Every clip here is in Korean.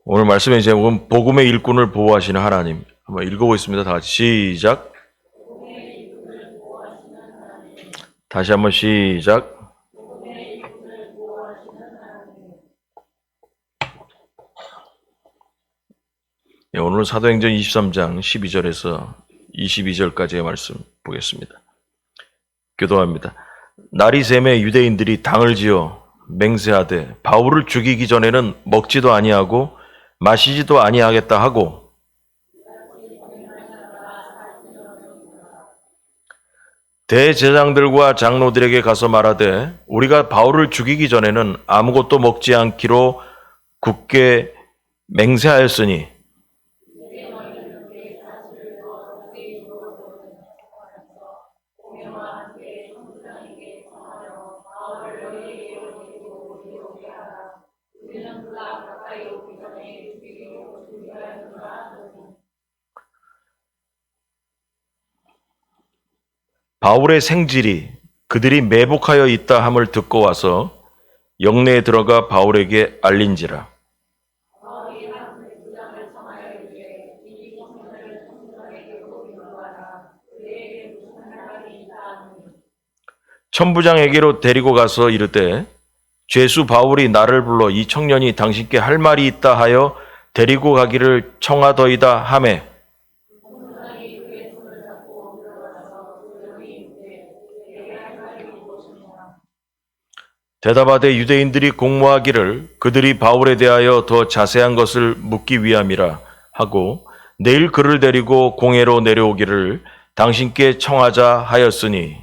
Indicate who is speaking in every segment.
Speaker 1: 오늘 말씀의 제목은 복음의 일꾼을 보호하시는 하나님. 한번 읽어보겠습니다. 다 같이 시작. 다시 한번 시작. 네, 오늘은 사도행전 23장 12절에서 22절까지의 말씀 보겠습니다. 교도합니다. 날이 새매 유대인들이 당을 지어 맹세하되 바울을 죽이기 전에는 먹지도 아니하고 마시지도 아니하겠다 하고 대제장들과 장로들에게 가서 말하되 우리가 바울을 죽이기 전에는 아무것도 먹지 않기로 굳게 맹세하였으니 바울의 생질이 그들이 매복하여 있다 함을 듣고 와서 영내에 들어가 바울에게 알린지라. 천부장에게로 데리고 가서 이르되 죄수 바울이 나를 불러 이 청년이 당신께 할 말이 있다 하여 데리고 가기를 청하더이다 하매 대답하되 유대인들이 공모하기를 그들이 바울에 대하여 더 자세한 것을 묻기 위함이라 하고 내일 그를 데리고 공회로 내려오기를 당신께 청하자 하였으니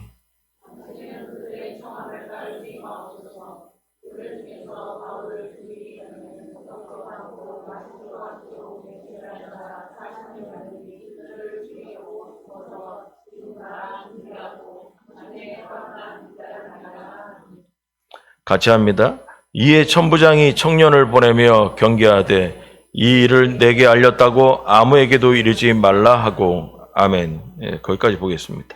Speaker 1: 같이 합니다. 이에 천부장이 청년을 보내며 경계하되 이 일을 내게 알렸다고 아무에게도 이르지 말라 하고 아멘. 예, 거기까지 보겠습니다.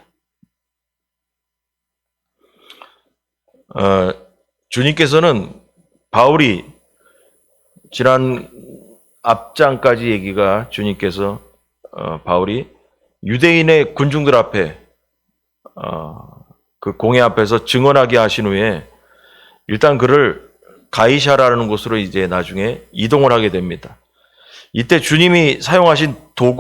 Speaker 1: 주님께서는 바울이 지난 앞장까지 얘기가 주님께서 바울이 유대인의 군중들 앞에 그 공회 앞에서 증언하게 하신 후에 일단 그를 가이사라는 곳으로 이제 나중에 이동을 하게 됩니다. 이때 주님이 사용하신 도구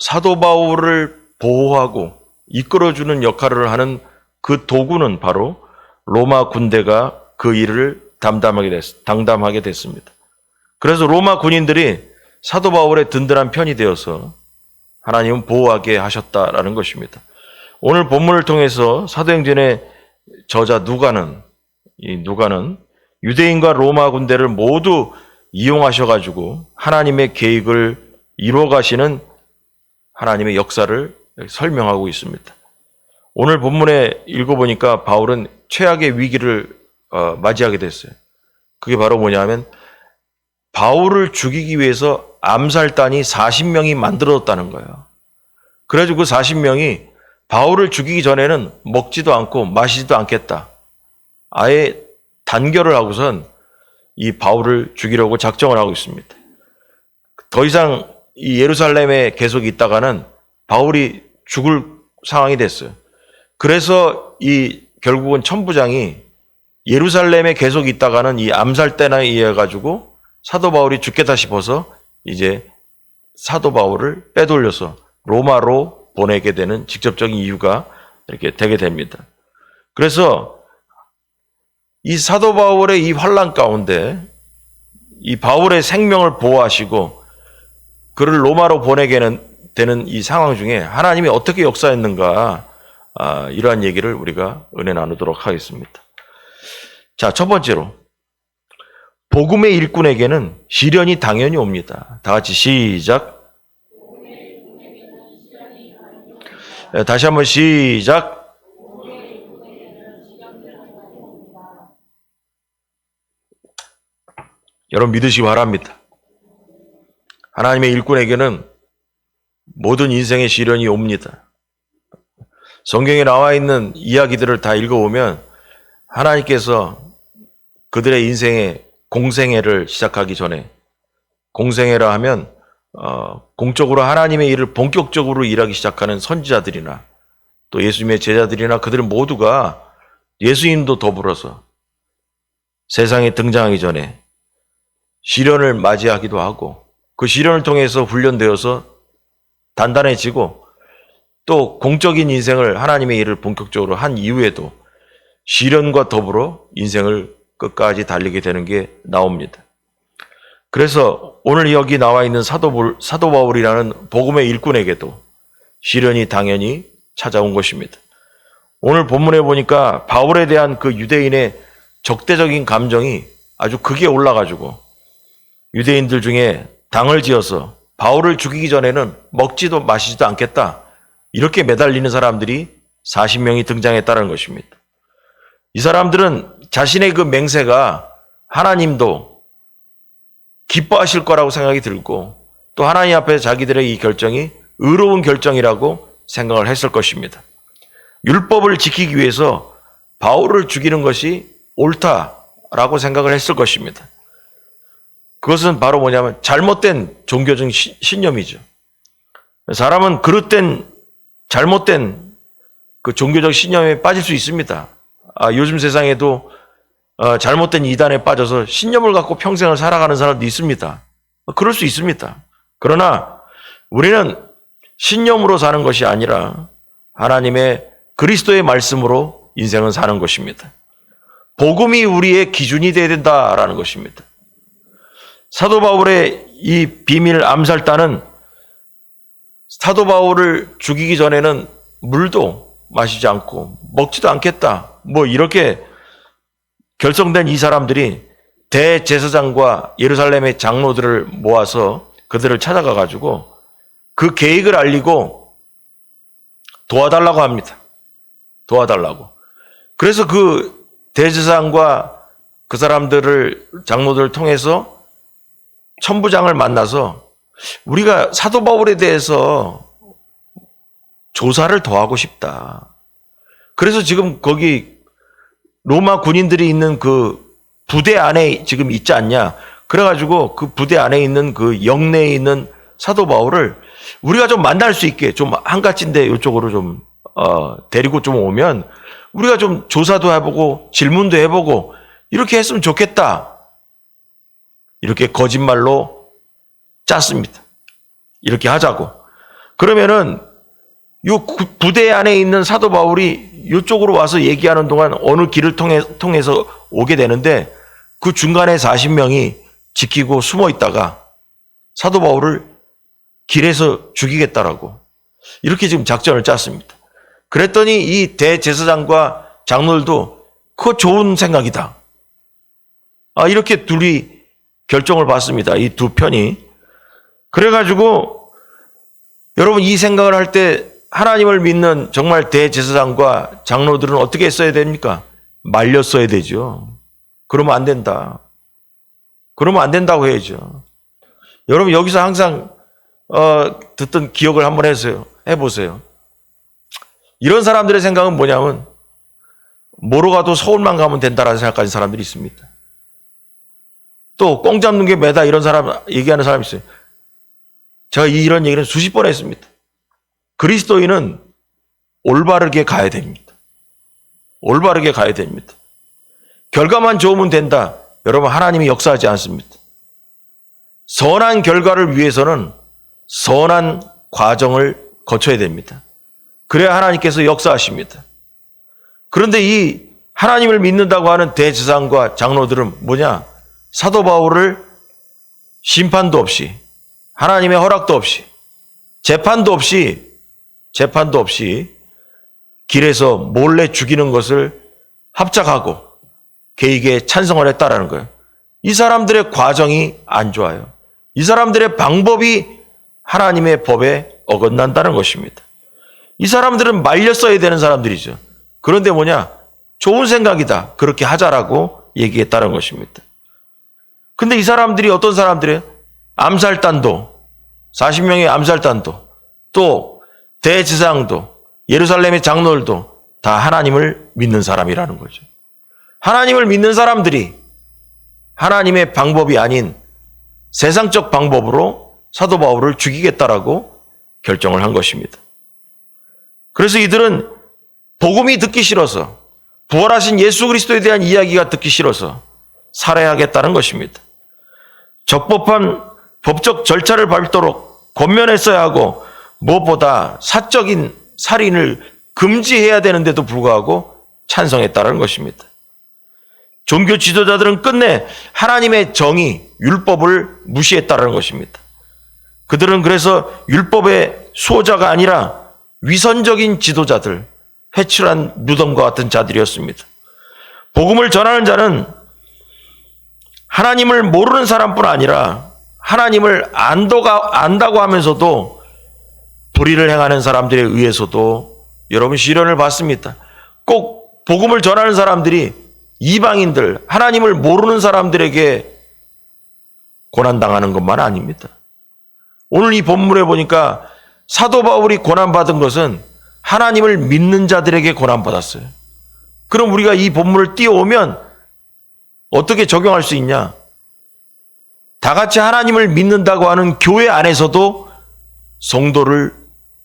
Speaker 1: 사도 바울을 보호하고 이끌어주는 역할을 하는 그 도구는 바로 로마 군대가 그 일을 담당하게 됐습니다. 그래서 로마 군인들이 사도 바울의 든든한 편이 되어서 하나님은 보호하게 하셨다라는 것입니다. 오늘 본문을 통해서 사도행전의 저자 누가는 유대인과 로마 군대를 모두 이용하셔가지고 하나님의 계획을 이루어가시는 하나님의 역사를 설명하고 있습니다. 오늘 본문에 읽어보니까 바울은 최악의 위기를 맞이하게 됐어요. 그게 바로 뭐냐면 바울을 죽이기 위해서 암살단이 40명이 만들어졌다는 거예요. 그래가지고 그 40명이 바울을 죽이기 전에는 먹지도 않고 마시지도 않겠다. 아예 단결을 하고선 이 바울을 죽이려고 작정을 하고 있습니다. 더 이상 이 예루살렘에 계속 있다가는 바울이 죽을 상황이 됐어요. 그래서 결국은 천부장이 예루살렘에 계속 있다가는 이 암살대나 의해 가지고 사도 바울이 죽겠다 싶어서 이제 사도 바울을 빼돌려서 로마로 보내게 되는 직접적인 이유가 이렇게 되게 됩니다. 그래서 이 사도 바울의 이 환난 가운데 이 바울의 생명을 보호하시고 그를 로마로 보내게 되는 이 상황 중에 하나님이 어떻게 역사했는가 이러한 얘기를 우리가 은혜 나누도록 하겠습니다. 자, 첫 번째로 복음의 일꾼에게는 시련이 당연히 옵니다. 다 같이 시작. 다시 한번 시작. 여러분 믿으시기 바랍니다. 하나님의 일꾼에게는 모든 인생의 시련이 옵니다. 성경에 나와 있는 이야기들을 다 읽어보면 하나님께서 그들의 인생의 공생애를 시작하기 전에, 공생애라 하면 공적으로 하나님의 일을 본격적으로 일하기 시작하는 선지자들이나 또 예수님의 제자들이나 그들은 모두가 예수님도 더불어서 세상에 등장하기 전에 시련을 맞이하기도 하고 그 시련을 통해서 훈련되어서 단단해지고 또 공적인 인생을 하나님의 일을 본격적으로 한 이후에도 시련과 더불어 인생을 끝까지 달리게 되는 게 나옵니다. 그래서 오늘 여기 나와 있는 사도 바울이라는 복음의 일꾼에게도 시련이 당연히 찾아온 것입니다. 오늘 본문에 보니까 바울에 대한 그 유대인의 적대적인 감정이 아주 극에 올라가지고 유대인들 중에 당을 지어서 바울을 죽이기 전에는 먹지도 마시지도 않겠다, 이렇게 매달리는 사람들이 40명이 등장했다는 것입니다. 이 사람들은 자신의 그 맹세가 하나님도 기뻐하실 거라고 생각이 들고 또 하나님 앞에 자기들의 이 결정이 의로운 결정이라고 생각을 했을 것입니다. 율법을 지키기 위해서 바울을 죽이는 것이 옳다라고 생각을 했을 것입니다. 그것은 바로 뭐냐면 잘못된 종교적 신념이죠. 사람은 그릇된 잘못된 그 종교적 신념에 빠질 수 있습니다. 요즘 세상에도 잘못된 이단에 빠져서 신념을 갖고 평생을 살아가는 사람도 있습니다. 그럴 수 있습니다. 그러나 우리는 신념으로 사는 것이 아니라 하나님의 그리스도의 말씀으로 인생은 사는 것입니다. 복음이 우리의 기준이 되어야 된다라는 것입니다. 사도 바울의 이 비밀 암살단은 사도 바울을 죽이기 전에는 물도 마시지 않고 먹지도 않겠다, 이렇게 결성된 이 사람들이 대제사장과 예루살렘의 장로들을 모아서 그들을 찾아가 가지고 그 계획을 알리고 도와달라고 합니다. 도와달라고. 그래서 그 대제사장과 그 장로들을 통해서 천부장을 만나서 우리가 사도 바울에 대해서 조사를 더 하고 싶다. 그래서 지금 거기 로마 군인들이 있는 그 부대 안에 지금 있지 않냐. 그래가지고 그 부대 안에 있는 그 영내에 있는 사도 바울을 우리가 좀 만날 수 있게 좀 한가진데 이쪽으로 좀 데리고 좀 오면 우리가 좀 조사도 해보고 질문도 해보고 이렇게 했으면 좋겠다. 이렇게 거짓말로 짰습니다. 이렇게 하자고. 그러면은 요 부대 안에 있는 사도 바울이 이쪽으로 와서 얘기하는 동안 어느 길을 통해서 오게 되는데 그 중간에 40명이 지키고 숨어 있다가 사도 바울을 길에서 죽이겠다라고 이렇게 지금 작전을 짰습니다. 그랬더니 이 대제사장과 장로들도 그거 좋은 생각이다. 이렇게 둘이 결정을 받습니다. 이 두 편이. 그래가지고 여러분 이 생각을 할 때 하나님을 믿는 정말 대제사장과 장로들은 어떻게 했어야 됩니까? 말렸어야 되죠. 그러면 안 된다. 그러면 안 된다고 해야죠. 여러분 여기서 항상 듣던 기억을 한번 해보세요. 이런 사람들의 생각은 뭐냐면 뭐로 가도 서울만 가면 된다라는 생각까지 사람들이 있습니다. 또 꽁 잡는 게 매다 이런 사람 얘기하는 사람이 있어요. 제가 이런 얘기는 수십 번 했습니다. 그리스도인은 올바르게 가야 됩니다. 올바르게 가야 됩니다. 결과만 좋으면 된다. 여러분 하나님이 역사하지 않습니다. 선한 결과를 위해서는 선한 과정을 거쳐야 됩니다. 그래야 하나님께서 역사하십니다. 그런데 이 하나님을 믿는다고 하는 대제사장과 장로들은 뭐냐? 사도 바울을 심판도 없이 하나님의 허락도 없이 재판도 없이 길에서 몰래 죽이는 것을 합작하고 계획에 찬성을 했다라는 거예요. 이 사람들의 과정이 안 좋아요. 이 사람들의 방법이 하나님의 법에 어긋난다는 것입니다. 이 사람들은 말렸어야 되는 사람들이죠. 그런데 뭐냐? 좋은 생각이다. 그렇게 하자라고 얘기했다는 것입니다. 근데 이 사람들이 어떤 사람들이에요? 암살단도, 40명의 암살단도, 또 대제사장도, 예루살렘의 장로들도 다 하나님을 믿는 사람이라는 거죠. 하나님을 믿는 사람들이 하나님의 방법이 아닌 세상적 방법으로 사도 바울을 죽이겠다라고 결정을 한 것입니다. 그래서 이들은 복음이 듣기 싫어서, 부활하신 예수 그리스도에 대한 이야기가 듣기 싫어서 살해하겠다는 것입니다. 적법한 법적 절차를 밟도록 권면했어야 하고, 무엇보다 사적인 살인을 금지해야 되는데도 불구하고 찬성했다는 것입니다. 종교 지도자들은 끝내 하나님의 정의, 율법을 무시했다는 것입니다. 그들은 그래서 율법의 수호자가 아니라 위선적인 지도자들, 회출한 무덤과 같은 자들이었습니다. 복음을 전하는 자는 하나님을 모르는 사람뿐 아니라 하나님을 안다고 하면서도 불의를 행하는 사람들에 의해서도 여러분 시련을 받습니다. 꼭 복음을 전하는 사람들이 이방인들, 하나님을 모르는 사람들에게 고난당하는 것만 아닙니다. 오늘 이 본문에 보니까 사도 바울이 고난받은 것은 하나님을 믿는 자들에게 고난받았어요. 그럼 우리가 이 본문을 띄워오면 어떻게 적용할 수 있냐? 다 같이 하나님을 믿는다고 하는 교회 안에서도 성도를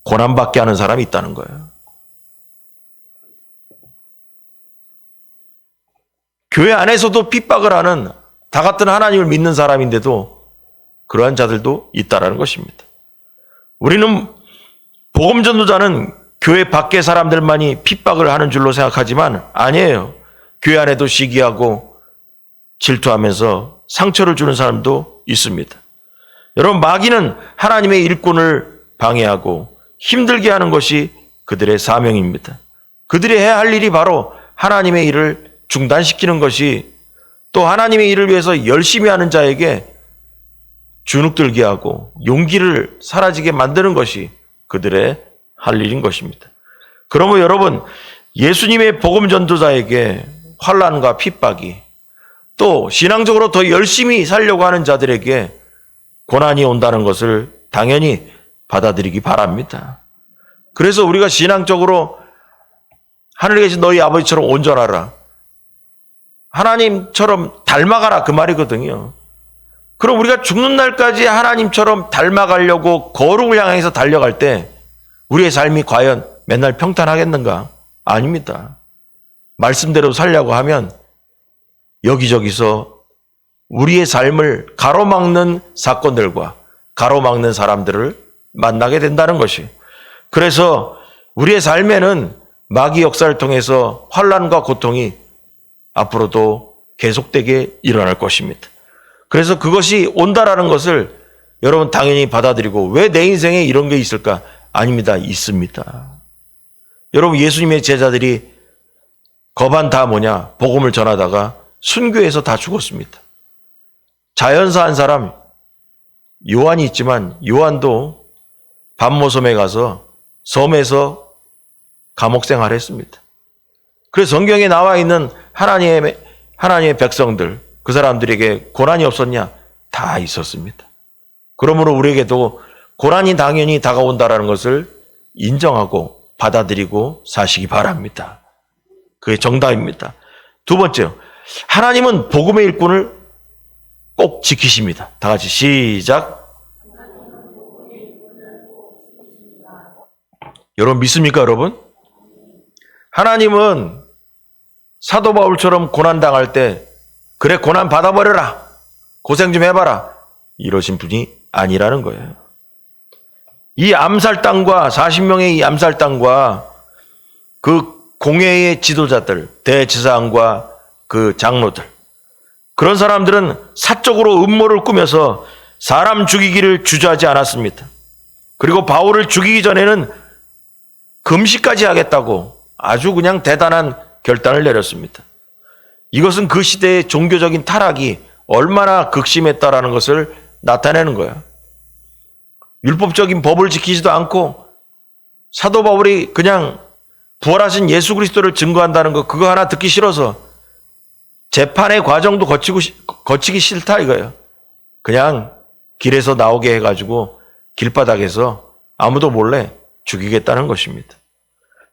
Speaker 1: 고난받게 하는 사람이 있다는 거예요. 교회 안에서도 핍박을 하는 다 같은 하나님을 믿는 사람인데도 그러한 자들도 있다라는 것입니다. 우리는 복음 전도자는 교회 밖의 사람들만이 핍박을 하는 줄로 생각하지만 아니에요. 교회 안에도 시기하고 질투하면서 상처를 주는 사람도 있습니다. 여러분, 마귀는 하나님의 일꾼을 방해하고 힘들게 하는 것이 그들의 사명입니다. 그들이 해야 할 일이 바로 하나님의 일을 중단시키는 것이, 또 하나님의 일을 위해서 열심히 하는 자에게 주눅들게 하고 용기를 사라지게 만드는 것이 그들의 할 일인 것입니다. 그러므로 여러분, 예수님의 복음 전도자에게 환난과 핍박이, 또 신앙적으로 더 열심히 살려고 하는 자들에게 고난이 온다는 것을 당연히 받아들이기 바랍니다. 그래서 우리가 신앙적으로 하늘에 계신 너희 아버지처럼 온전하라, 하나님처럼 닮아가라, 그 말이거든요. 그럼 우리가 죽는 날까지 하나님처럼 닮아가려고 거룩을 향해서 달려갈 때 우리의 삶이 과연 맨날 평탄하겠는가? 아닙니다. 말씀대로 살려고 하면 여기저기서 우리의 삶을 가로막는 사건들과 가로막는 사람들을 만나게 된다는 것이, 그래서 우리의 삶에는 마귀 역사를 통해서 환난과 고통이 앞으로도 계속되게 일어날 것입니다. 그래서 그것이 온다라는 것을 여러분 당연히 받아들이고, 왜 내 인생에 이런 게 있을까? 아닙니다. 있습니다. 여러분, 예수님의 제자들이 거반 다 뭐냐? 복음을 전하다가 순교해서 다 죽었습니다. 자연사 한 사람 요한이 있지만 요한도 반모섬에 가서 섬에서 감옥 생활을 했습니다. 그래서 성경에 나와 있는 하나님의 백성들, 그 사람들에게 고난이 없었냐? 다 있었습니다. 그러므로 우리에게도 고난이 당연히 다가온다라는 것을 인정하고 받아들이고 사시기 바랍니다. 그게 정답입니다. 두 번째요. 하나님은 복음의 일꾼을 꼭 지키십니다. 다 같이 시작. 여러분 믿습니까, 여러분? 하나님은 사도 바울처럼 고난당할 때 그래 고난 받아버려라, 고생 좀 해봐라, 이러신 분이 아니라는 거예요. 이 암살당과 40명의 이 암살당과 그 공회의 지도자들, 대제사장과 그 장로들, 그런 사람들은 사적으로 음모를 꾸며서 사람 죽이기를 주저하지 않았습니다. 그리고 바울을 죽이기 전에는 금시까지 하겠다고 아주 그냥 대단한 결단을 내렸습니다. 이것은 그 시대의 종교적인 타락이 얼마나 극심했다라는 것을 나타내는 거예요. 율법적인 법을 지키지도 않고 사도 바울이 그냥 부활하신 예수 그리스도를 증거한다는 거, 그거 하나 듣기 싫어서 재판의 과정도 거치기 싫다 이거예요. 그냥 길에서 나오게 해가지고 길바닥에서 아무도 몰래 죽이겠다는 것입니다.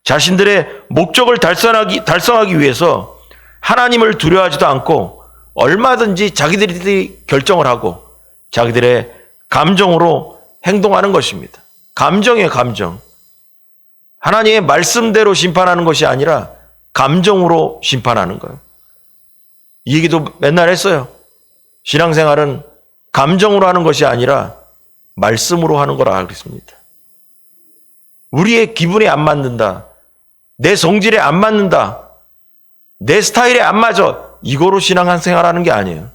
Speaker 1: 자신들의 목적을 달성하기 위해서 하나님을 두려워하지도 않고 얼마든지 자기들이 결정을 하고 자기들의 감정으로 행동하는 것입니다. 감정이에요, 감정. 하나님의 말씀대로 심판하는 것이 아니라 감정으로 심판하는 거예요. 이 얘기도 맨날 했어요. 신앙생활은 감정으로 하는 것이 아니라 말씀으로 하는 거라 그랬습니다. 우리의 기분에 안 맞는다. 내 성질에 안 맞는다. 내 스타일에 안 맞아. 이거로 신앙생활하는 게 아니에요.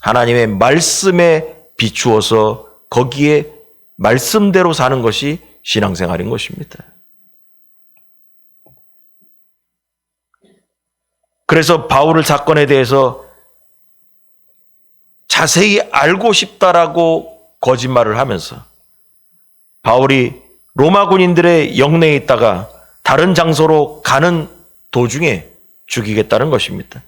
Speaker 1: 하나님의 말씀에 비추어서 거기에 말씀대로 사는 것이 신앙생활인 것입니다. 그래서 바울의 사건에 대해서 자세히 알고 싶다라고 거짓말을 하면서 바울이 로마 군인들의 영내에 있다가 다른 장소로 가는 도중에 죽이겠다는 것입니다.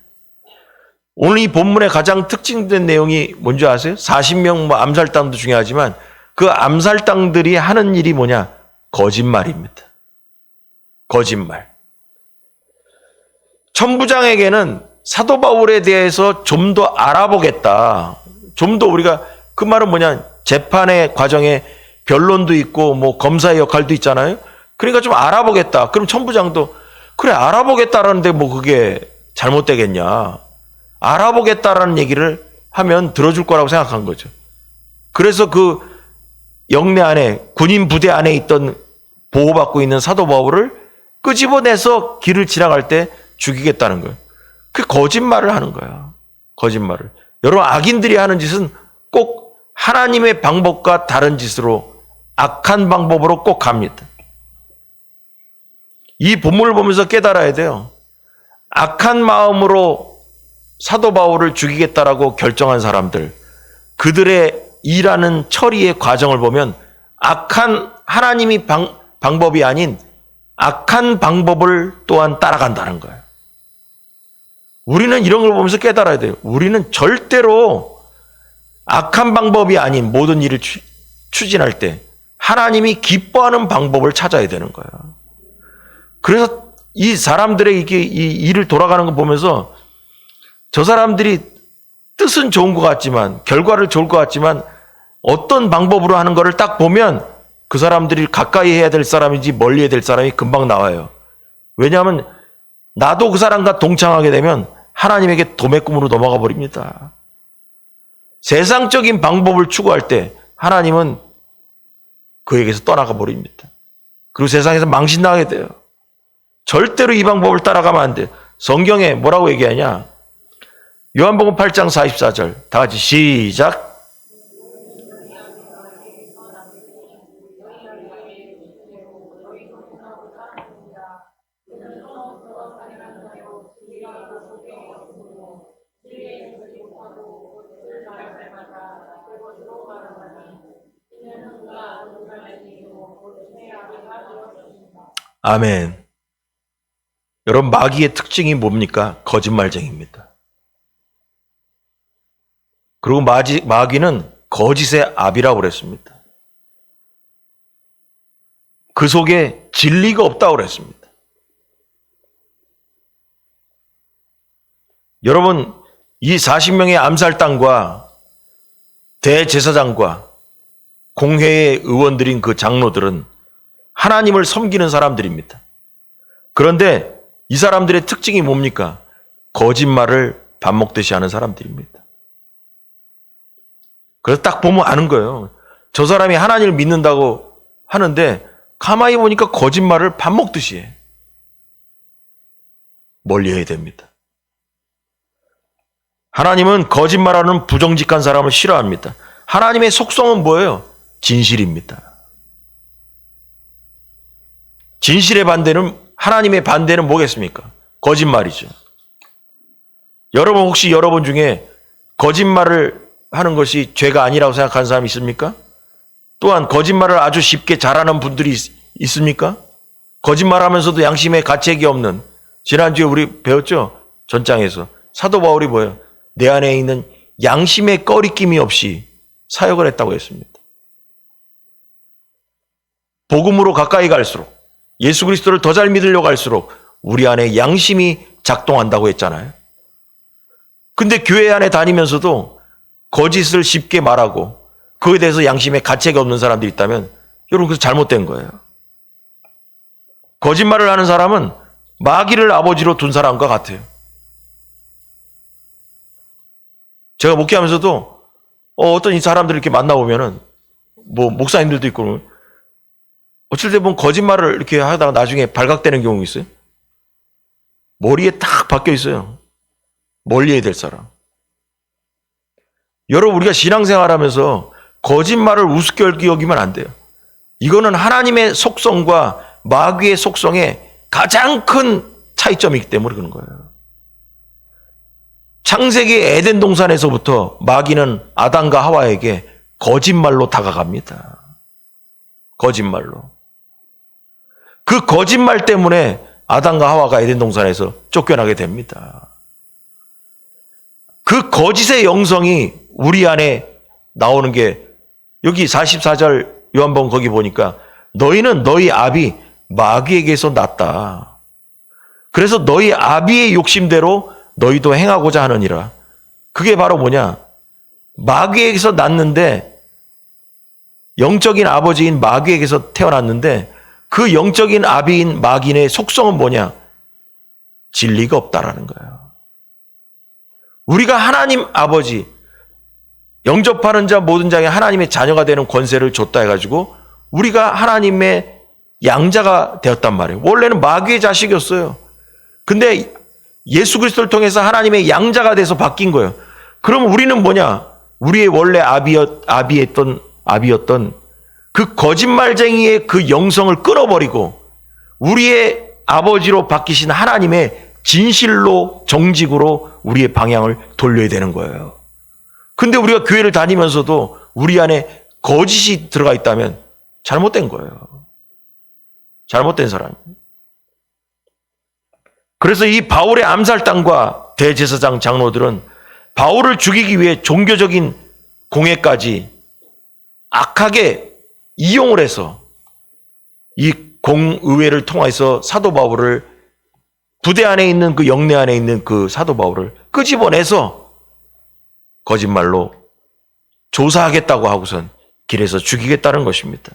Speaker 1: 오늘 이 본문의 가장 특징된 내용이 뭔지 아세요? 40명 암살당도 중요하지만 그 암살당들이 하는 일이 뭐냐? 거짓말입니다. 거짓말. 천부장에게는 사도 바울에 대해서 좀 더 알아보겠다. 좀 더 우리가 그 말은 뭐냐? 재판의 과정에 변론도 있고 뭐 검사의 역할도 있잖아요. 그러니까 좀 알아보겠다. 그럼 천부장도 그래 알아보겠다라는데 뭐 그게 잘못되겠냐? 알아보겠다라는 얘기를 하면 들어줄 거라고 생각한 거죠. 그래서 그 영내 안에 군인 부대 안에 있던 보호받고 있는 사도 바울을 끄집어내서 길을 지나갈 때 죽이겠다는 거예요. 그 거짓말을 하는 거야. 거짓말을. 여러분 악인들이 하는 짓은 꼭 하나님의 방법과 다른 짓으로 악한 방법으로 꼭 갑니다. 이 본문을 보면서 깨달아야 돼요. 악한 마음으로 사도 바울을 죽이겠다라고 결정한 사람들, 그들의 일하는 처리의 과정을 보면 악한 하나님이 방법이 아닌 악한 방법을 또한 따라간다는 거예요. 우리는 이런 걸 보면서 깨달아야 돼요. 우리는 절대로 악한 방법이 아닌 모든 일을 추진할 때 하나님이 기뻐하는 방법을 찾아야 되는 거예요. 그래서 이 사람들의 이 일을 돌아가는 거 보면서 저 사람들이 뜻은 좋은 것 같지만 결과를 좋을 것 같지만 어떤 방법으로 하는 거를 딱 보면 그 사람들이 가까이 해야 될 사람인지 멀리 해야 될 사람이 금방 나와요. 왜냐하면 나도 그 사람과 동창하게 되면 하나님에게 도매꿈으로 넘어가 버립니다. 세상적인 방법을 추구할 때 하나님은 그에게서 떠나가 버립니다. 그리고 세상에서 망신당하게 돼요. 절대로 이 방법을 따라가면 안 돼요. 성경에 뭐라고 얘기하냐? 요한복음 8장 44절 다 같이 시작. 아멘. 여러분 마귀의 특징이 뭡니까? 거짓말쟁이입니다. 그리고 마귀는 거짓의 압이라고 그랬습니다. 그 속에 진리가 없다고 그랬습니다. 여러분 이 40명의 암살당과 대제사장과 공회의 의원들인 그 장로들은 하나님을 섬기는 사람들입니다. 그런데 이 사람들의 특징이 뭡니까? 거짓말을 밥 먹듯이 하는 사람들입니다. 그래서 딱 보면 아는 거예요. 저 사람이 하나님을 믿는다고 하는데 가만히 보니까 거짓말을 밥 먹듯이 해. 멀리해야 됩니다. 하나님은 거짓말하는 부정직한 사람을 싫어합니다. 하나님의 속성은 뭐예요? 진실입니다. 진실의 반대는 하나님의 반대는 뭐겠습니까? 거짓말이죠. 여러분 혹시 여러분 중에 거짓말을 하는 것이 죄가 아니라고 생각하는 사람이 있습니까? 또한 거짓말을 아주 쉽게 잘하는 분들이 있습니까? 거짓말하면서도 양심에 가책이 없는, 지난주에 우리 배웠죠? 전장에서 사도 바울이 뭐예요? 내 안에 있는 양심의 꺼리낌이 없이 사역을 했다고 했습니다. 복음으로 가까이 갈수록 예수 그리스도를 더 잘 믿으려고 할수록 우리 안에 양심이 작동한다고 했잖아요. 근데 교회 안에 다니면서도 거짓을 쉽게 말하고 그에 대해서 양심에 가책이 없는 사람들이 있다면 여러분 그거 잘못된 거예요. 거짓말을 하는 사람은 마귀를 아버지로 둔 사람과 같아요. 제가 목회하면서도 어떤 이 사람들을 이렇게 만나보면은 뭐 목사님들도 있고 어쩔 때 보면 거짓말을 이렇게 하다가 나중에 발각되는 경우가 있어요. 머리에 딱 박혀 있어요. 멀리해야 될 사람. 여러분 우리가 신앙생활하면서 거짓말을 우습게 여기면 안 돼요. 이거는 하나님의 속성과 마귀의 속성에 가장 큰 차이점이기 때문에 그런 거예요. 창세기 에덴 동산에서부터 마귀는 아담과 하와에게 거짓말로 다가갑니다. 거짓말로. 그 거짓말 때문에 아담과 하와가 에덴 동산에서 쫓겨나게 됩니다. 그 거짓의 영성이 우리 안에 나오는 게 여기 44절 요한복음 거기 보니까 너희는 너희 아비 마귀에게서 났다. 그래서 너희 아비의 욕심대로 너희도 행하고자 하느니라. 그게 바로 뭐냐? 마귀에게서 났는데 영적인 아버지인 마귀에게서 태어났는데 그 영적인 아비인 마귀의 속성은 뭐냐? 진리가 없다라는 거예요. 우리가 하나님 아버지 영접하는 자 모든 자에게 하나님의 자녀가 되는 권세를 줬다 해가지고 우리가 하나님의 양자가 되었단 말이에요. 원래는 마귀의 자식이었어요. 근데 예수 그리스도를 통해서 하나님의 양자가 돼서 바뀐 거예요. 그럼 우리는 뭐냐? 우리의 원래 아비였던 그 거짓말쟁이의 그 영성을 끊어버리고 우리의 아버지로 바뀌신 하나님의 진실로 정직으로 우리의 방향을 돌려야 되는 거예요. 근데 우리가 교회를 다니면서도 우리 안에 거짓이 들어가 있다면 잘못된 거예요. 잘못된 사람. 그래서 이 바울의 암살당과 대제사장 장로들은 바울을 죽이기 위해 종교적인 공예까지 악하게 이용을 해서 이 공의회를 통해서 사도 바울을 부대 안에 있는 그 영내 안에 있는 그 사도 바울을 끄집어내서 거짓말로 조사하겠다고 하고선 길에서 죽이겠다는 것입니다.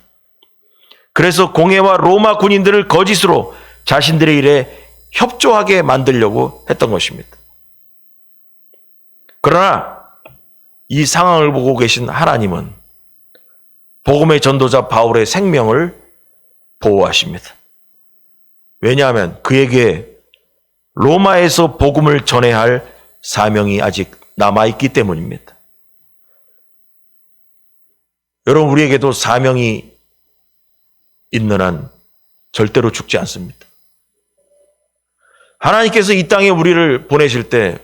Speaker 1: 그래서 공회와 로마 군인들을 거짓으로 자신들의 일에 협조하게 만들려고 했던 것입니다. 그러나 이 상황을 보고 계신 하나님은 복음의 전도자 바울의 생명을 보호하십니다. 왜냐하면 그에게 로마에서 복음을 전해야 할 사명이 아직 남아있기 때문입니다. 여러분 우리에게도 사명이 있는 한 절대로 죽지 않습니다. 하나님께서 이 땅에 우리를 보내실 때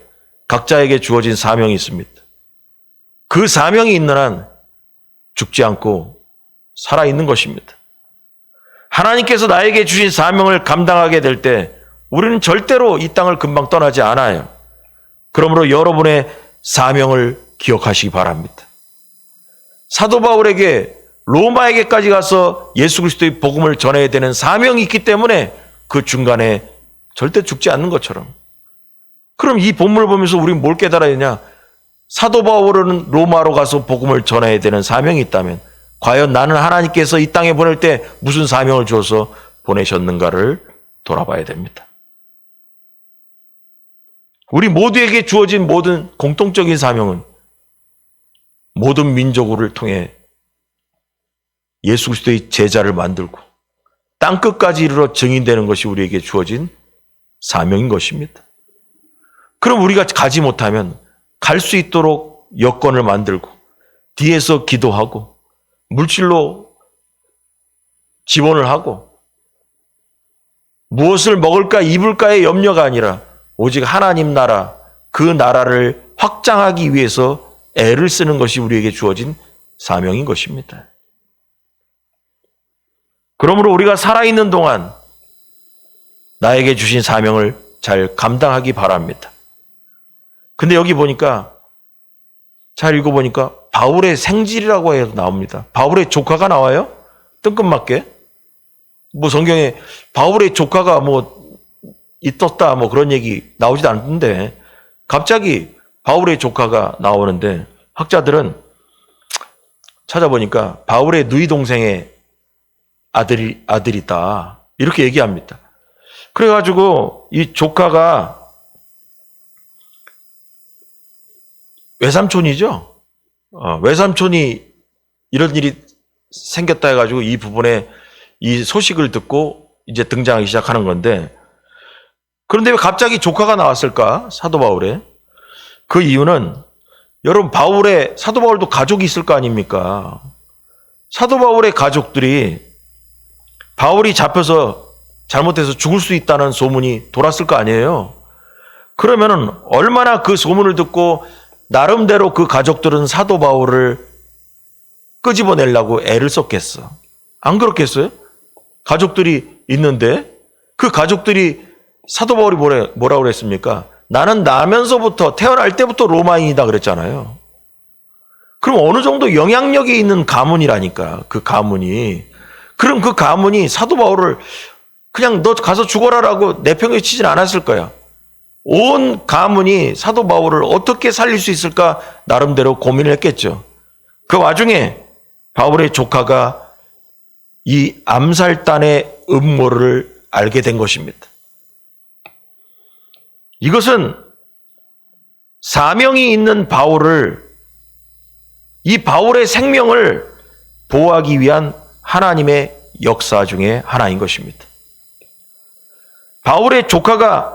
Speaker 1: 각자에게 주어진 사명이 있습니다. 그 사명이 있는 한 죽지 않고 살아있는 것입니다. 하나님께서 나에게 주신 사명을 감당하게 될 때 우리는 절대로 이 땅을 금방 떠나지 않아요. 그러므로 여러분의 사명을 기억하시기 바랍니다. 사도 바울에게 로마에게까지 가서 예수 그리스도의 복음을 전해야 되는 사명이 있기 때문에 그 중간에 절대 죽지 않는 것처럼. 그럼 이 본문을 보면서 우리는 뭘 깨달아야 되냐? 사도 바울은 로마로 가서 복음을 전해야 되는 사명이 있다면 과연 나는 하나님께서 이 땅에 보낼 때 무슨 사명을 주어서 보내셨는가를 돌아봐야 됩니다. 우리 모두에게 주어진 모든 공통적인 사명은 모든 민족을 통해 예수 그리스도의 제자를 만들고 땅끝까지 이르러 증인되는 것이 우리에게 주어진 사명인 것입니다. 그럼 우리가 가지 못하면 갈 수 있도록 여건을 만들고 뒤에서 기도하고 물질로 지원을 하고 무엇을 먹을까 입을까의 염려가 아니라 오직 하나님 나라, 그 나라를 확장하기 위해서 애를 쓰는 것이 우리에게 주어진 사명인 것입니다. 그러므로 우리가 살아있는 동안 나에게 주신 사명을 잘 감당하기 바랍니다. 근데 여기 보니까 잘 읽어보니까 바울의 생질이라고 해서 나옵니다. 바울의 조카가 나와요? 뜬금맞게. 뭐 성경에 바울의 조카가 뭐 있었다 뭐 그런 얘기 나오지도 않는데 갑자기 바울의 조카가 나오는데 학자들은 찾아보니까 바울의 누이 동생의 아들이다. 이렇게 얘기합니다. 그래가지고 이 조카가 외삼촌이죠. 외삼촌이 이런 일이 생겼다 해가지고 이 부분에 이 소식을 듣고 이제 등장하기 시작하는 건데, 그런데 왜 갑자기 조카가 나왔을까? 사도 바울에. 그 이유는 여러분, 사도 바울도 가족이 있을 거 아닙니까? 사도 바울의 가족들이 바울이 잡혀서 잘못해서 죽을 수 있다는 소문이 돌았을 거 아니에요? 그러면은 얼마나 그 소문을 듣고 나름대로 그 가족들은 사도 바울을 끄집어내려고 애를 썼겠어. 안 그렇겠어요? 가족들이 있는데 그 가족들이 사도 바울이 뭐라고 그랬습니까? 나는 나면서부터 태어날 때부터 로마인이다 그랬잖아요. 그럼 어느 정도 영향력이 있는 가문이라니까, 그 가문이. 그럼 그 가문이 사도 바울을 그냥 너 가서 죽어라라고 내팽개치진 않았을 거야. 온 가문이 사도 바울을 어떻게 살릴 수 있을까 나름대로 고민을 했겠죠. 그 와중에 바울의 조카가 이 암살단의 음모를 알게 된 것입니다. 이것은 사명이 있는 이 바울의 생명을 보호하기 위한 하나님의 역사 중에 하나인 것입니다. 바울의 조카가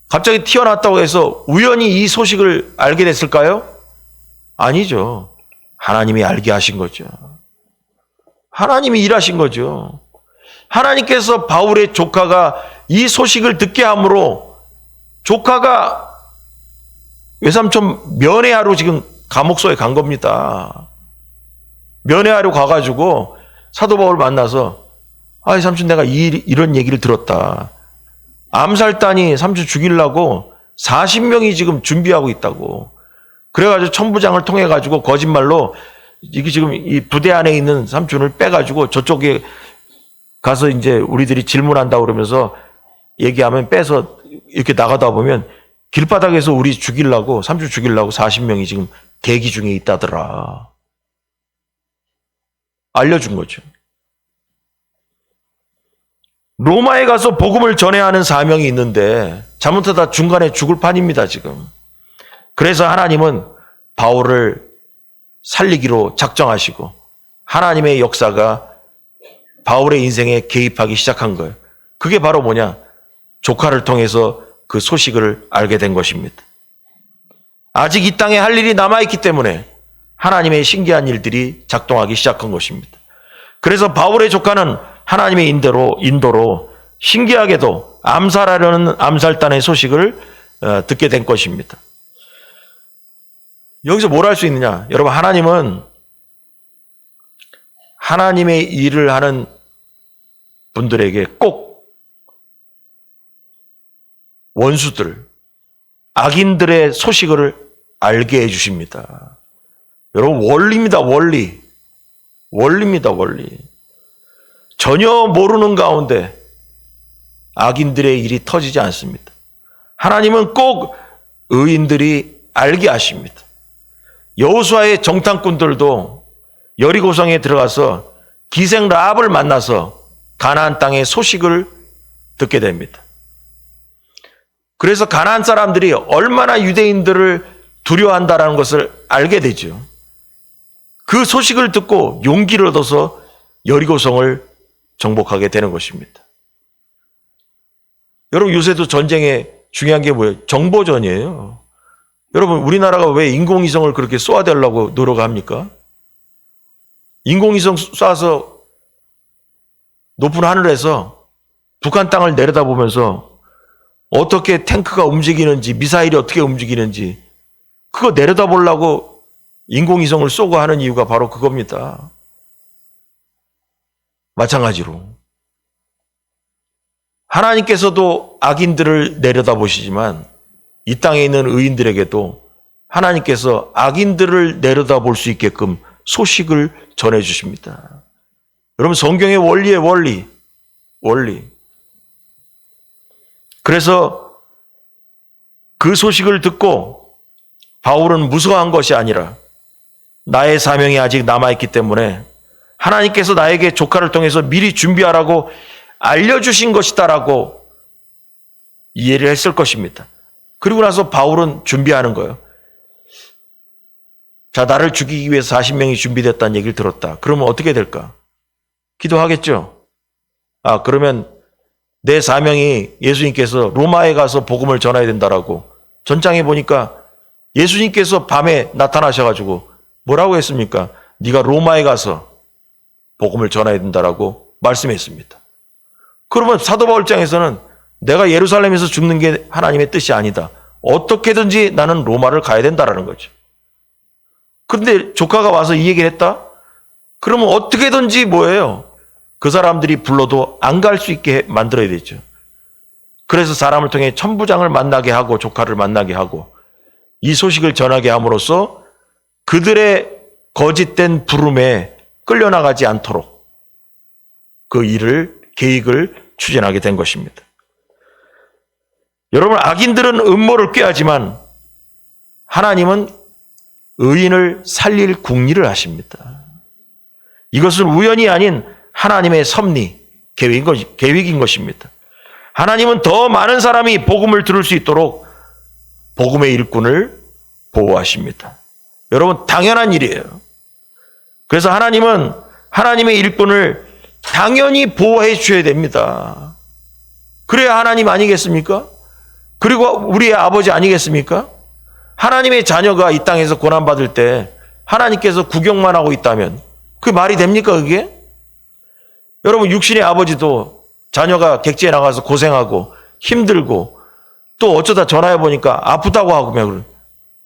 Speaker 1: 갑자기 튀어났다고 해서 우연히 이 소식을 알게 됐을까요? 아니죠. 하나님이 알게 하신 거죠. 하나님이 일하신 거죠. 하나님께서 바울의 조카가 이 소식을 듣게 함으로 조카가 외삼촌 면회하러 지금 감옥소에 간 겁니다. 면회하러 가가지고 사도 바울 만나서 삼촌 내가 이런 얘기를 들었다. 암살단이 삼촌 죽이려고 40명이 지금 준비하고 있다고. 그래가지고 천부장을 통해가지고 거짓말로 이게 지금 이 부대 안에 있는 삼촌을 빼가지고 저쪽에 가서 이제 우리들이 질문한다고 그러면서 얘기하면 빼서 이렇게 나가다 보면 길바닥에서 삼촌 죽이려고 40명이 지금 대기 중에 있다더라. 알려준 거죠. 로마에 가서 복음을 전해야 하는 사명이 있는데 잘못하다 중간에 죽을 판입니다, 지금. 그래서 하나님은 바울을 살리기로 작정하시고 하나님의 역사가 바울의 인생에 개입하기 시작한 거예요. 그게 바로 뭐냐? 조카를 통해서 그 소식을 알게 된 것입니다. 아직 이 땅에 할 일이 남아있기 때문에 하나님의 신기한 일들이 작동하기 시작한 것입니다. 그래서 바울의 조카는 하나님의 인도로 신기하게도 암살하려는 암살단의 소식을 듣게 된 것입니다. 여기서 뭘 할 수 있느냐? 여러분, 하나님은 하나님의 일을 하는 분들에게 꼭 원수들, 악인들의 소식을 알게 해주십니다. 여러분, 원리입니다, 원리. 원리입니다, 원리. 전혀 모르는 가운데 악인들의 일이 터지지 않습니다. 하나님은 꼭 의인들이 알게 하십니다. 여호수아의 정탐꾼들도 여리고성에 들어가서 기생 라합을 만나서 가나안 땅의 소식을 듣게 됩니다. 그래서 가나안 사람들이 얼마나 유대인들을 두려워한다는 것을 알게 되죠. 그 소식을 듣고 용기를 얻어서 여리고성을 정복하게 되는 것입니다. 여러분, 요새도 전쟁에 중요한 게 뭐예요? 정보전이에요. 여러분, 우리나라가 왜 인공위성을 그렇게 쏘아대려고 노력합니까? 인공위성 쏴서 높은 하늘에서 북한 땅을 내려다보면서 어떻게 탱크가 움직이는지, 미사일이 어떻게 움직이는지 그거 내려다보려고 인공위성을 쏘고 하는 이유가 바로 그겁니다. 마찬가지로 하나님께서도 악인들을 내려다보시지만 이 땅에 있는 의인들에게도 하나님께서 악인들을 내려다볼 수 있게끔 소식을 전해주십니다. 여러분, 성경의 원리의 원리. 그래서 그 소식을 듣고 바울은 무서워한 것이 아니라 나의 사명이 아직 남아있기 때문에 하나님께서 나에게 조카를 통해서 미리 준비하라고 알려주신 것이다라고 이해를 했을 것입니다. 그리고 나서 바울은 준비하는 거예요. 자, 나를 죽이기 위해서 40명이 준비됐다는 얘기를 들었다. 그러면 어떻게 될까? 기도하겠죠. 그러면 내 사명이 예수님께서 로마에 가서 복음을 전해야 된다라고 전장에 보니까 예수님께서 밤에 나타나셔가지고 뭐라고 했습니까? 네가 로마에 가서 복음을 전해야 된다라고 말씀했습니다. 그러면 사도 바울 입장에서는 내가 예루살렘에서 죽는 게 하나님의 뜻이 아니다. 어떻게든지 나는 로마를 가야 된다라는 거죠. 그런데 조카가 와서 이 얘기를 했다? 그러면 어떻게든지 뭐예요? 그 사람들이 불러도 안 갈 수 있게 만들어야 되죠. 그래서 사람을 통해 천부장을 만나게 하고 조카를 만나게 하고 이 소식을 전하게 함으로써 그들의 거짓된 부름에 끌려나가지 않도록 그 계획을 추진하게 된 것입니다. 여러분, 악인들은 음모를 꾀하지만 하나님은 의인을 살릴 궁리를 하십니다. 이것은 우연이 아닌 하나님의 섭리, 계획인 것입니다. 하나님은 더 많은 사람이 복음을 들을 수 있도록 복음의 일꾼을 보호하십니다. 여러분, 당연한 일이에요. 그래서 하나님은 하나님의 일꾼을 당연히 보호해 주셔야 됩니다. 그래야 하나님 아니겠습니까? 그리고 우리의 아버지 아니겠습니까? 하나님의 자녀가 이 땅에서 고난받을 때 하나님께서 구경만 하고 있다면 그게 말이 됩니까, 그게? 여러분, 육신의 아버지도 자녀가 객지에 나가서 고생하고 힘들고 또 어쩌다 전화해 보니까 아프다고 하고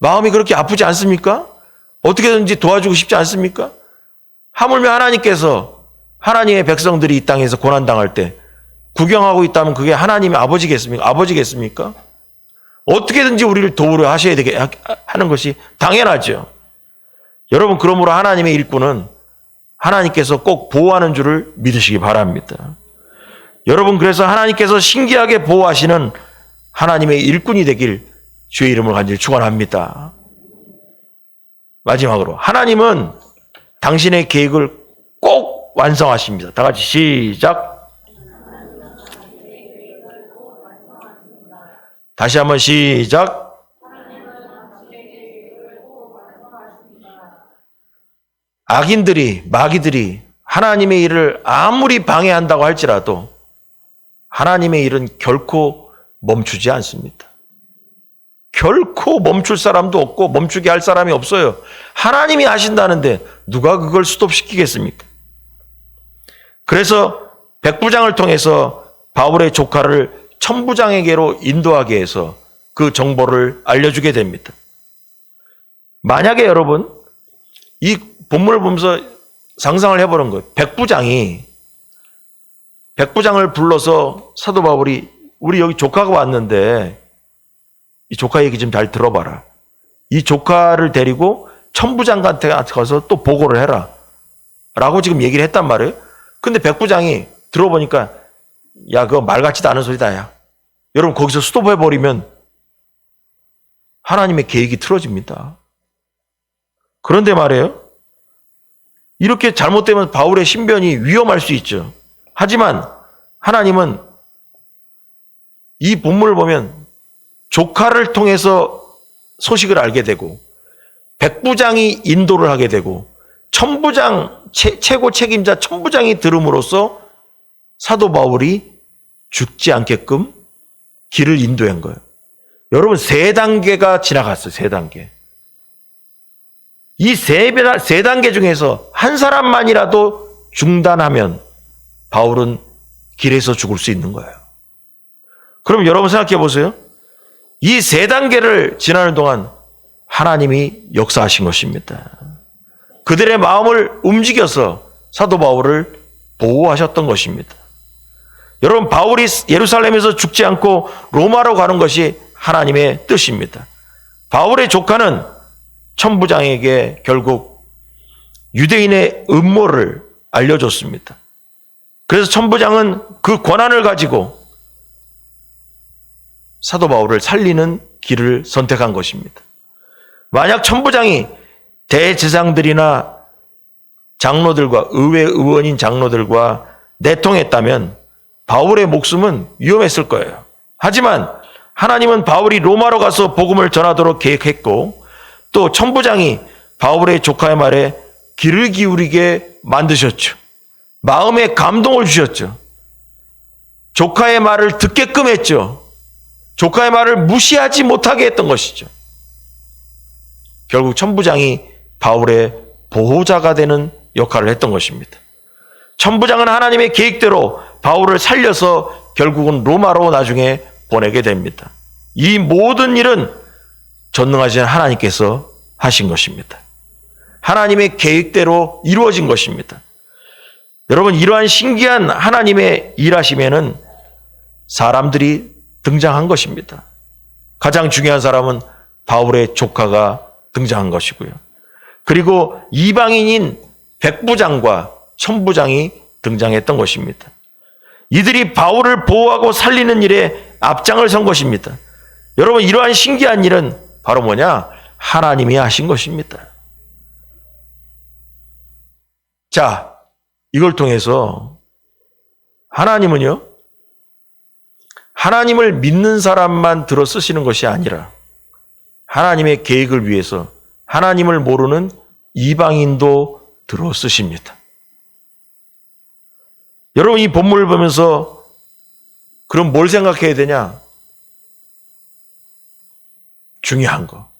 Speaker 1: 마음이 그렇게 아프지 않습니까? 어떻게든지 도와주고 싶지 않습니까? 하물며 하나님께서 하나님의 백성들이 이 땅에서 고난당할 때 구경하고 있다면 그게 하나님의 아버지겠습니까? 어떻게든지 우리를 도우려 하셔야 되게 하는 것이 당연하죠. 여러분, 그러므로 하나님의 일꾼은 하나님께서 꼭 보호하는 줄을 믿으시기 바랍니다. 여러분, 그래서 하나님께서 신기하게 보호하시는 하나님의 일꾼이 되길 주의 이름을 간절히 축원합니다. 마지막으로, 하나님은 당신의 계획을 꼭 완성하십니다. 다 같이 시작. 다시 한번 시작. 악인들이, 마귀들이 하나님의 일을 아무리 방해한다고 할지라도 하나님의 일은 결코 멈추지 않습니다. 결코 멈출 사람도 없고 멈추게 할 사람이 없어요. 하나님이 하신다는데 누가 그걸 스톱시키겠습니까? 그래서 백부장을 통해서 바울의 조카를 천부장에게로 인도하게 해서 그 정보를 알려주게 됩니다. 만약에 여러분, 이 본문을 보면서 상상을 해보는 거예요. 백부장을 불러서 사도 바울이 우리 여기 조카가 왔는데 이 조카 얘기 좀 잘 들어봐라. 이 조카를 데리고 천부장한테 가서 또 보고를 해라. 라고 지금 얘기를 했단 말이에요. 근데 백부장이 들어보니까 야, 그거 말 같지도 않은 소리다, 야. 여러분, 거기서 스톱해버리면 하나님의 계획이 틀어집니다. 그런데 말이에요. 이렇게 잘못되면 바울의 신변이 위험할 수 있죠. 하지만 하나님은 이 본문을 보면 조카를 통해서 소식을 알게 되고 백부장이 인도를 하게 되고 천부장, 최고 책임자 천부장이 들음으로써 사도 바울이 죽지 않게끔 길을 인도한 거예요. 여러분, 3단계가 지나갔어요. 3단계. 이 3단계 중에서 한 사람만이라도 중단하면 바울은 길에서 죽을 수 있는 거예요. 그럼 여러분 생각해 보세요. 이 3단계를 지나는 동안 하나님이 역사하신 것입니다. 그들의 마음을 움직여서 사도 바울을 보호하셨던 것입니다. 여러분, 바울이 예루살렘에서 죽지 않고 로마로 가는 것이 하나님의 뜻입니다. 바울의 조카는 천부장에게 결국 유대인의 음모를 알려줬습니다. 그래서 천부장은 그 권한을 가지고 사도 바울을 살리는 길을 선택한 것입니다. 만약 천부장이 대제사장들이나 장로들과 의회 의원인 장로들과 내통했다면 바울의 목숨은 위험했을 거예요. 하지만 하나님은 바울이 로마로 가서 복음을 전하도록 계획했고 또 천부장이 바울의 조카의 말에 귀를 기울이게 만드셨죠. 마음에 감동을 주셨죠. 조카의 말을 듣게끔 했죠. 조카의 말을 무시하지 못하게 했던 것이죠. 결국 천부장이 바울의 보호자가 되는 역할을 했던 것입니다. 천부장은 하나님의 계획대로 바울을 살려서 결국은 로마로 나중에 보내게 됩니다. 이 모든 일은 전능하신 하나님께서 하신 것입니다. 하나님의 계획대로 이루어진 것입니다. 여러분, 이러한 신기한 하나님의 일하심에는 사람들이 등장한 것입니다. 가장 중요한 사람은 바울의 조카가 등장한 것이고요. 그리고 이방인인 백부장과 천부장이 등장했던 것입니다. 이들이 바울을 보호하고 살리는 일에 앞장을 선 것입니다. 여러분, 이러한 신기한 일은 바로 뭐냐? 하나님이 하신 것입니다. 자, 이걸 통해서 하나님은요, 하나님을 믿는 사람만 들어 쓰시는 것이 아니라 하나님의 계획을 위해서 하나님을 모르는 이방인도 들어 쓰십니다. 여러분, 이 본문을 보면서 그럼 뭘 생각해야 되냐? 중요한 거.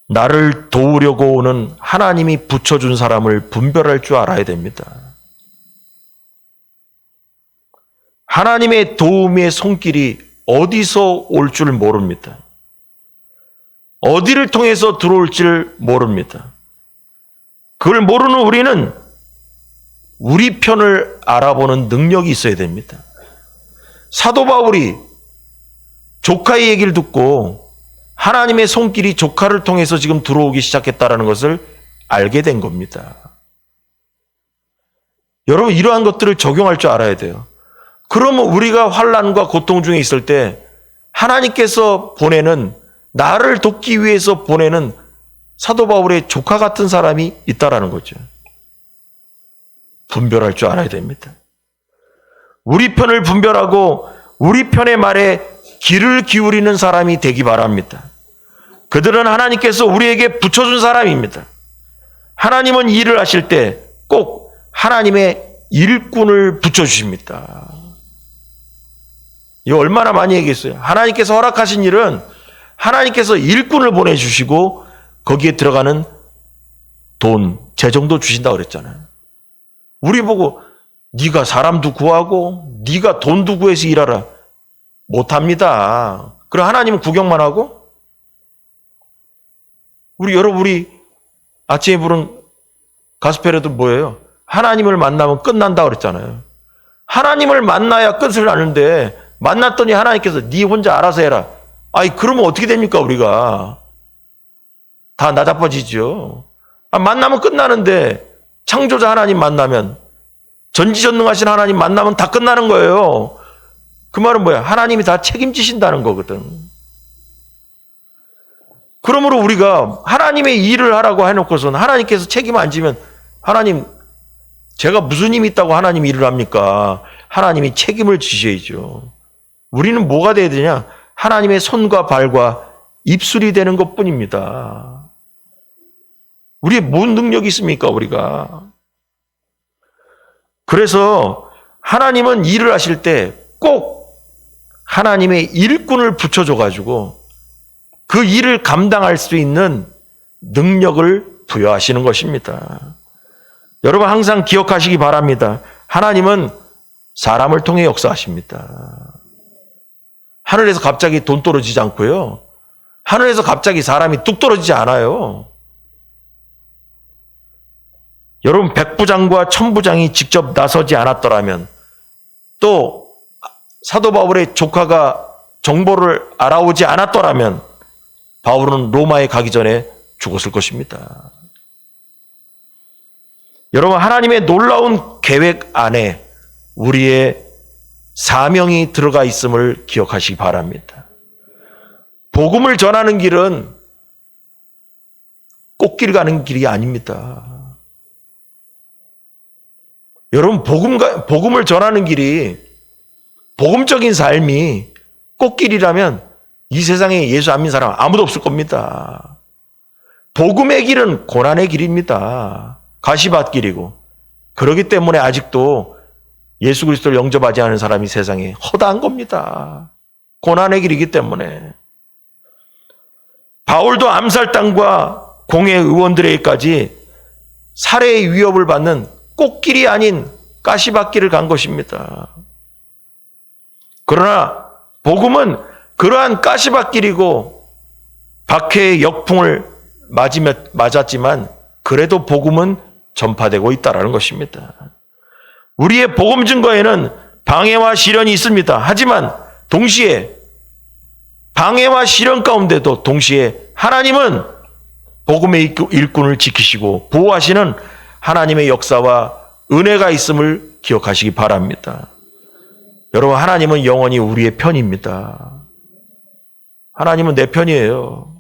Speaker 1: 나를 도우려고 오는 하나님이 붙여준 사람을 분별할 줄 알아야 됩니다. 하나님의 도움의 손길이 어디서 올 줄 모릅니다. 어디를 통해서 들어올 줄 모릅니다. 그걸 모르는 우리는 우리 편을 알아보는 능력이 있어야 됩니다. 사도 바울이 조카의 얘기를 듣고 하나님의 손길이 조카를 통해서 지금 들어오기 시작했다는 것을 알게 된 겁니다. 여러분, 이러한 것들을 적용할 줄 알아야 돼요. 그러면 우리가 환난과 고통 중에 있을 때 하나님께서 보내는, 나를 돕기 위해서 보내는 사도 바울의 조카 같은 사람이 있다라는 거죠. 분별할 줄 알아야 됩니다. 우리 편을 분별하고 우리 편의 말에 귀를 기울이는 사람이 되기 바랍니다. 그들은 하나님께서 우리에게 붙여준 사람입니다. 하나님은 일을 하실 때 꼭 하나님의 일꾼을 붙여주십니다. 이거 얼마나 많이 얘기했어요. 하나님께서 허락하신 일은 하나님께서 일꾼을 보내주시고 거기에 들어가는 돈, 재정도 주신다고 그랬잖아요. 우리 보고 네가 사람도 구하고 네가 돈도 구해서 일하라. 못합니다. 그럼 하나님은 구경만 하고? 우리 아침에 부른 가스펠에도 뭐예요? 하나님을 만나면 끝난다 그랬잖아요. 하나님을 만나야 끝을 아는데 만났더니 하나님께서 네 혼자 알아서 해라. 아이, 그러면 어떻게 됩니까, 우리가? 다 나자빠지죠. 만나면 끝나는데 창조자 하나님 만나면, 전지전능하신 하나님 만나면 다 끝나는 거예요. 그 말은 뭐야? 하나님이 다 책임지신다는 거거든. 그러므로 우리가 하나님의 일을 하라고 해놓고서는 하나님께서 책임 안 지면, 하나님, 제가 무슨 힘이 있다고 하나님 일을 합니까? 하나님이 책임을 지셔야죠. 우리는 뭐가 돼야 되냐? 하나님의 손과 발과 입술이 되는 것뿐입니다. 우리의 뭔 능력이 있습니까, 우리가? 그래서 하나님은 일을 하실 때 꼭 하나님의 일꾼을 붙여줘가지고 그 일을 감당할 수 있는 능력을 부여하시는 것입니다. 여러분, 항상 기억하시기 바랍니다. 하나님은 사람을 통해 역사하십니다. 하늘에서 갑자기 돈 떨어지지 않고요. 하늘에서 갑자기 사람이 뚝 떨어지지 않아요. 여러분, 백부장과 천부장이 직접 나서지 않았더라면, 또 사도 바울의 조카가 정보를 알아오지 않았더라면 바울은 로마에 가기 전에 죽었을 것입니다. 여러분, 하나님의 놀라운 계획 안에 우리의 사명이 들어가 있음을 기억하시기 바랍니다. 복음을 전하는 길은 꽃길 가는 길이 아닙니다. 여러분, 복음을 전하는 길이, 복음적인 삶이 꽃길이라면 이 세상에 예수 안 믿는 사람 아무도 없을 겁니다. 복음의 길은 고난의 길입니다. 가시밭길이고. 그렇기 때문에 아직도 예수 그리스도를 영접하지 않은 사람이 세상에 허다한 겁니다. 고난의 길이기 때문에. 바울도 암살당과 공회 의원들에게까지 살해의 위협을 받는 꽃길이 아닌 가시밭길을 간 것입니다. 그러나 복음은 그러한 가시밭길이고 박해의 역풍을 맞았지만 그래도 복음은 전파되고 있다는 것입니다. 우리의 복음 증거에는 방해와 시련이 있습니다. 하지만 동시에 방해와 시련 가운데도 동시에 하나님은 복음의 일꾼을 지키시고 보호하시는 하나님의 역사와 은혜가 있음을 기억하시기 바랍니다. 여러분, 하나님은 영원히 우리의 편입니다. 하나님은 내 편이에요.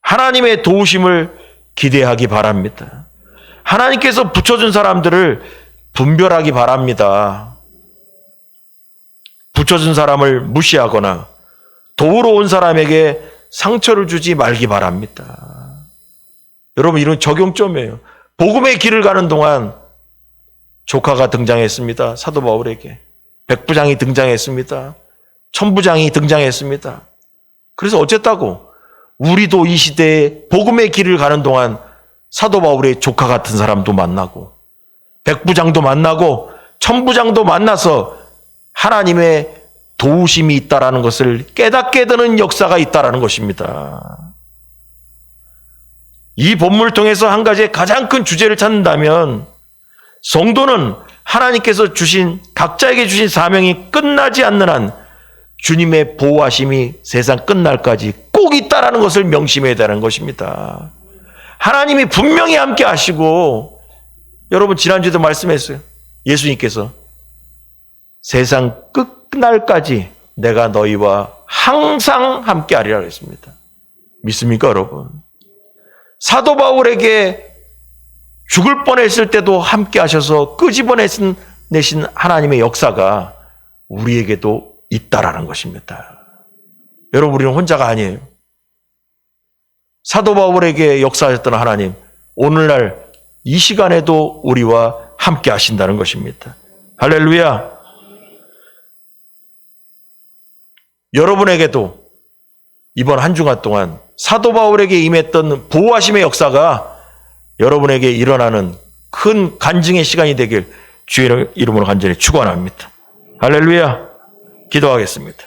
Speaker 1: 하나님의 도우심을 기대하기 바랍니다. 하나님께서 붙여준 사람들을 분별하기 바랍니다. 붙여준 사람을 무시하거나 도우러 온 사람에게 상처를 주지 말기 바랍니다. 여러분, 이런 적용점이에요. 복음의 길을 가는 동안 조카가 등장했습니다. 사도 바울에게. 백부장이 등장했습니다. 천부장이 등장했습니다. 그래서 어쨌다고? 우리도 이 시대에 복음의 길을 가는 동안 사도 바울의 조카 같은 사람도 만나고 백부장도 만나고 천부장도 만나서 하나님의 도우심이 있다라는 것을 깨닫게 되는 역사가 있다라는 것입니다. 이 본문을 통해서 한 가지의 가장 큰 주제를 찾는다면 성도는 하나님께서 주신 각자에게 주신 사명이 끝나지 않는 한 주님의 보호하심이 세상 끝날까지 꼭 있다라는 것을 명심해야 되는 것입니다. 하나님이 분명히 함께 하시고, 여러분 지난주에도 말씀했어요. 예수님께서 세상 끝날까지 내가 너희와 항상 함께 하리라 했습니다. 믿습니까, 여러분? 사도 바울에게 죽을 뻔했을 때도 함께 하셔서 끄집어내신 하나님의 역사가 우리에게도 있다라는 것입니다. 여러분, 우리는 혼자가 아니에요. 사도 바울에게 역사하셨던 하나님, 오늘날 이 시간에도 우리와 함께 하신다는 것입니다. 할렐루야. 여러분에게도 이번 한 주간 동안 사도 바울에게 임했던 보호하심의 역사가 여러분에게 일어나는 큰 간증의 시간이 되길 주의 이름으로 간절히 축원합니다. 할렐루야. 기도하겠습니다.